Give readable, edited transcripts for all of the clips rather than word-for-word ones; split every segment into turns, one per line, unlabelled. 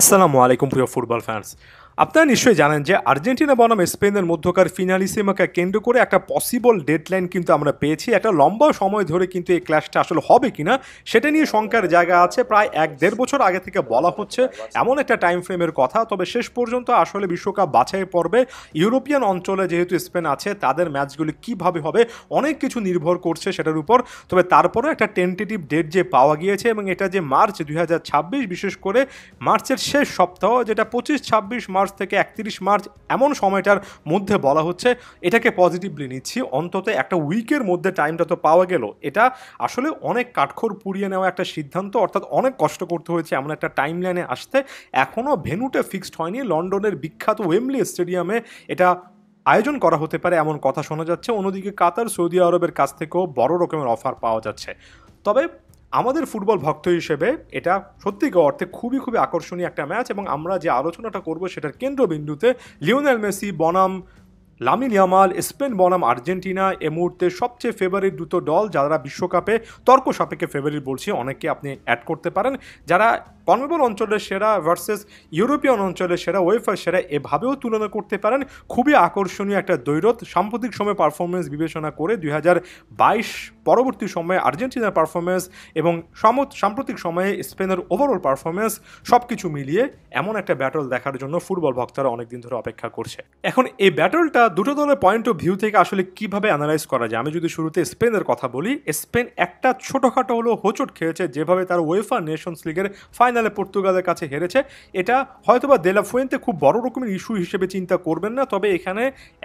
আসসালামু আলাইকুম প্রিয় ফুটবল ফ্যান্স। আপনারা নিশ্চয়ই জানেন যে আর্জেন্টিনা বনাম স্পেনের মধ্যকার ফিনালিসিমাকে কেন্দ্র করে একটা পসিবল ডেডলাইন কিন্তু আমরা পেয়েছি। একটা লম্বা সময় ধরে কিন্তু এই ক্ল্যাশটা আসলে হবে কিনা সেটা নিয়ে শঙ্কার জায়গা আছে। প্রায় 1-1.5 বছর আগে থেকে বলা হচ্ছে এমন একটা টাইম ফ্রেমের কথা, তবে শেষ পর্যন্ত আসলে বিশ্বকাপ বাছাই পর্বে ইউরোপিয়ান অঞ্চলে যেহেতু স্পেন আছে তাদের ম্যাচগুলি কিভাবে হবে অনেক কিছু নির্ভর করছে সেটার উপর। তবে তারপরে একটা টেন্টেটিভ ডেট যে পাওয়া গিয়েছে এবং এটা যে মার্চ 2026, বিশেষ করে মার্চের শেষ সপ্তাহ, যেটা 25-26 মার্চ থেকে 31 মার্চ এমন সময়টার মধ্যে বলা হচ্ছে, এটাকে পজিটিভলি নিচ্ছি। অন্তত একটা উইকের মধ্যে টাইমটা তো পাওয়া গেল। এটা আসলে অনেক কাঠখড় পুড়িয়ে নেওয়া একটা সিদ্ধান্ত, অর্থাৎ অনেক কষ্ট করতে হয়েছে এমন একটা টাইম লাইনে আসতে। এখনও ভেন্যুটা ফিক্সড হয়নি। লন্ডনের বিখ্যাত ওয়েমলি স্টেডিয়ামে এটা আয়োজন করা হতে পারে এমন কথা শোনা যাচ্ছে। অন্যদিকে কাতার, সৌদি আরবের কাছ থেকেও বড় রকমের অফার পাওয়া যাচ্ছে। তবে আমাদের ফুটবল ভক্ত হিসেবে এটা সত্যিকার অর্থে খুবই খুবই আকর্ষণীয় একটা ম্যাচ, এবং আমরা যে আলোচনাটা করব সেটার কেন্দ্রবিন্দুতে লিওনেল মেসি বনাম লামিন ইয়ামাল, স্পেন বনাম আর্জেন্টিনা, এ মুহূর্তে সবচেয়ে ফেভারিট দুটো দল, যারা বিশ্বকাপে তর্ক সাপেক্ষে ফেভারিট বলছি, অনেকে আপনি অ্যাড করতে পারেন, যারা কনমেবল অঞ্চলের সেরা ভার্সেস ইউরোপিয়ান অঞ্চলের সেরা, ওয়েফার সেরা, এভাবেও তুলনা করতে পারেন। খুবই আকর্ষণীয় একটা দ্বৈরথ। সাম্প্রতিক সময়ে পারফরমেন্স বিবেচনা করে 2022 পরবর্তী সময়ে আর্জেন্টিনার পারফরমেন্স এবং সাম্প্রতিক সময়ে স্পেনের ওভারঅল পারফরমেন্স সব কিছু মিলিয়ে এমন একটা ব্যাটল দেখার জন্য ফুটবল ভক্তরা অনেকদিন ধরে অপেক্ষা করছে। এখন এই ব্যাটলটা দুটো দলের পয়েন্ট অফ ভিউ থেকে আসলে কিভাবে অ্যানালাইজ করা যায়, আমি যদি শুরুতে স্পেনের কথা বলি, স্পেন একটা ছোটোখাটো হলেও হোঁচট খেয়েছে যেভাবে তার ওয়েফা নেশনস লিগের ফাইনালে পর্তুগালের কাছে হেরেছে। এটা হয়তোবা দে লা ফুয়েন্তে খুব বড় রকমের ইস্যু হিসেবে চিন্তা করবেন না, তবে এখানে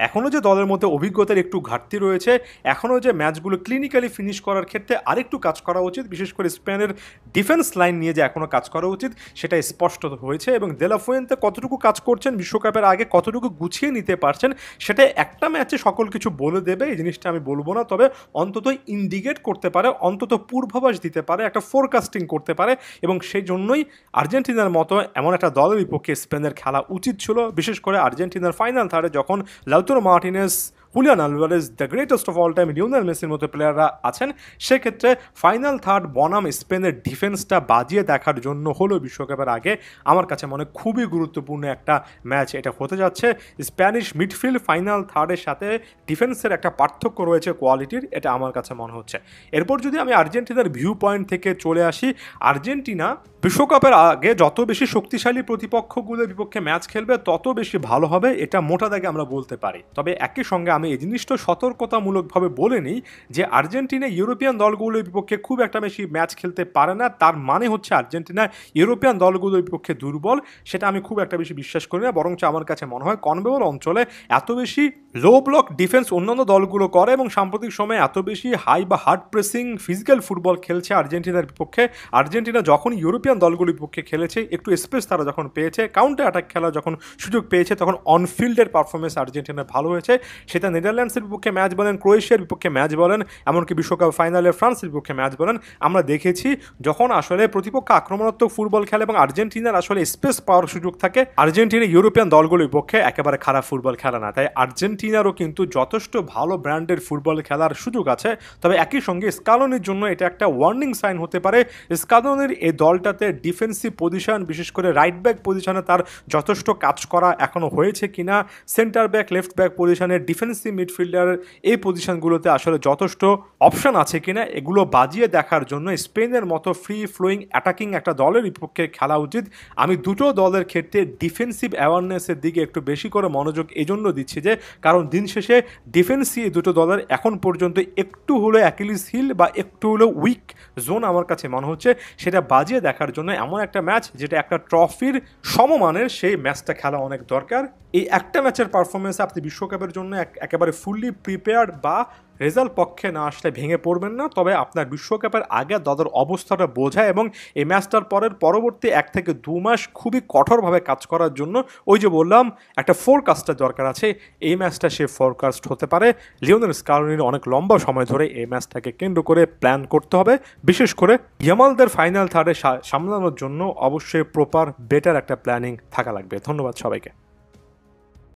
এখনও যে দলের মধ্যে অভিজ্ঞতার একটু ঘাটতি রয়েছে, এখনও যে ম্যাচগুলো ক্লিনিক্যালি ফিনিশ করার ক্ষেত্রে আরেকটু কাজ করা উচিত, বিশেষ করে স্পেনের ডিফেন্স লাইন নিয়ে যে এখনও কাজ করা উচিত সেটা স্পষ্ট হয়েছে। এবং দে লা ফুয়েন্তে কতটুকু কাজ করছেন, বিশ্বকাপের আগে কতটুকু গুছিয়ে নিতে পারছেন, সেটা একটা ম্যাচে সকল কিছু বলে দেবে এই জিনিসটা আমি বলবো না, তবে অন্তত ইন্ডিকেট করতে পারে, অন্তত পূর্বাভাস দিতে পারে, একটা ফোরকাস্টিং করতে পারে। এবং সেই জন্যই আর্জেন্টিনার মতো এমন একটা দলের বিপক্ষে স্পেনের খেলা উচিত ছিল, বিশেষ করে আর্জেন্টিনার ফাইনাল থার্ডে যখন Lautaro Martinez, Julian Alvarez, the greatest of all time Lionel মেসির মতো প্লেয়াররা আছেন, সেক্ষেত্রে ফাইনাল থার্ড বনাম স্পেনের ডিফেন্সটা বাজিয়ে দেখার জন্য হলো বিশ্বকাপের আগে আমার কাছে মনে খুবই গুরুত্বপূর্ণ একটা ম্যাচ এটা হতে যাচ্ছে। স্প্যানিশ মিডফিল্ড ফাইনাল থার্ডের সাথে ডিফেন্সের একটা পার্থক্য রয়েছে কোয়ালিটির, এটা আমার কাছে মনে হচ্ছে। এরপর যদি আমি আর্জেন্টিনার ভিউ পয়েন্ট থেকে চলে আসি, আর্জেন্টিনা বিশ্বকাপের আগে যত বেশি শক্তিশালী প্রতিপক্ষগুলোর বিপক্ষে ম্যাচ খেলবে তত বেশি ভালো হবে, এটা মোটা দাগে আমরা বলতে পারি। তবে একই সঙ্গে আমি এই জিনিসটা সতর্কতামূলকভাবে বলে নিই যে আর্জেন্টিনা ইউরোপিয়ান দলগুলোর বিপক্ষে খুব একটা বেশি ম্যাচ খেলতে পারে না, তার মানে হচ্ছে আর্জেন্টিনা ইউরোপিয়ান দলগুলোর বিপক্ষে দুর্বল, সেটা আমি খুব একটা বেশি বিশ্বাস করি না। বরঞ্চ আমার কাছে মনে হয় কনমেবল অঞ্চলে এত বেশি লো ব্লক ডিফেন্স অন্যান্য দলগুলো করে এবং সাম্প্রতিক সময়ে এত বেশি হাই বা হার্ড প্রেসিং ফিজিক্যাল ফুটবল খেলছে আর্জেন্টিনার বিপক্ষে। আর্জেন্টিনা যখন ইউরোপিয়ান দলগুলির বিপক্ষে খেলেছে, একটু স্পেস তারা যখন পেয়েছে, কাউন্টার অ্যাটাক খেলা যখন সুযোগ পেয়েছে, তখন অনফিল্ডের পারফরমেন্স আর্জেন্টিনার ভালো হয়েছে। সেটা নেদারল্যান্ডসের বিপক্ষে ম্যাচ বলেন, ক্রোয়েশিয়ার বিপক্ষে ম্যাচ বলেন, এমনকি বিশ্বকাপ ফাইনালে ফ্রান্সের বিপক্ষে ম্যাচ বলেন, আমরা দেখেছি যখন আসলে প্রতিপক্ষ আক্রমণাত্মক ফুটবল খেলে এবং আর্জেন্টিনার আসলে স্পেস পাওয়ার সুযোগ থাকে, আর্জেন্টিনা ইউরোপিয়ান দলগুলির বিপক্ষে একেবারে খারাপ ফুটবল খেলে না। তাই আর্জেন্টিনারও কিন্তু যথেষ্ট ভালো ব্র্যান্ডের ফুটবল খেলার সুযোগ আছে। তবে একই সঙ্গে স্কালোনির জন্য এটা একটা ওয়ার্নিং সাইন হতে পারে। স্কালোনির এই দলটাতে ডিফেন্সিভ পজিশন, বিশেষ করে রাইট ব্যাক পজিশনে তার যথেষ্ট কাজ করা এখনও হয়েছে কিনা, সেন্টার ব্যাক, লেফট ব্যাক পজিশনে, ডিফেন্সিভ মিডফিল্ডার, এই পজিশনগুলোতে আসলে যথেষ্ট অপশন আছে কিনা, এগুলো বাজিয়ে দেখার জন্য স্পেনের মতো ফ্রি ফ্লোয়িং অ্যাটাকিং একটা দলের বিপক্ষে খেলা উচিত। আমি দুটো দলের ক্ষেত্রে ডিফেন্সিভ অ্যাওয়ারনেসের দিকে একটু বেশি করে মনোযোগ এজন্য দিচ্ছি যে কারণ দিন শেষে ডিফেন্সই এই দুটো দলের এখন পর্যন্ত একটু হলো অ্যাকিলিস হিল বা একটু হলো উইক জোন আমার কাছে মনে হচ্ছে, সেটা বাজিয়ে দেখার জন্য এমন একটা ম্যাচ যেটা একটা ট্রফির সমমানের, সেই ম্যাচটা খেলা অনেক দরকার। এই একটা ম্যাচের পারফরমেন্সে আপনি বিশ্বকাপের জন্য একেবারে ফুললি প্রিপেয়ার্ড বা রেজাল্ট পক্ষে না আসলে ভেঙে পড়বেন না, তবে আপনার বিশ্বকাপের আগে দলের অবস্থাটা বোঝায় এবং এই ম্যাচটার পরবর্তী 1 থেকে 2 মাস খুবই কঠোরভাবে কাজ করার জন্য ওই যে বললাম একটা ফোরকাস্টের দরকার আছে। এই ম্যাচটা সে ফোরকাস্ট হতে পারে। লিওনেল স্কালোনির অনেক লম্বা সময় ধরে এই ম্যাচটাকে কেন্দ্র করে প্ল্যান করতে হবে, বিশেষ করে ইয়ামালদের ফাইনাল থার্ডে সামলানোর জন্য অবশ্যই প্রপার বেটার একটা প্ল্যানিং থাকা লাগবে। ধন্যবাদ সবাইকে।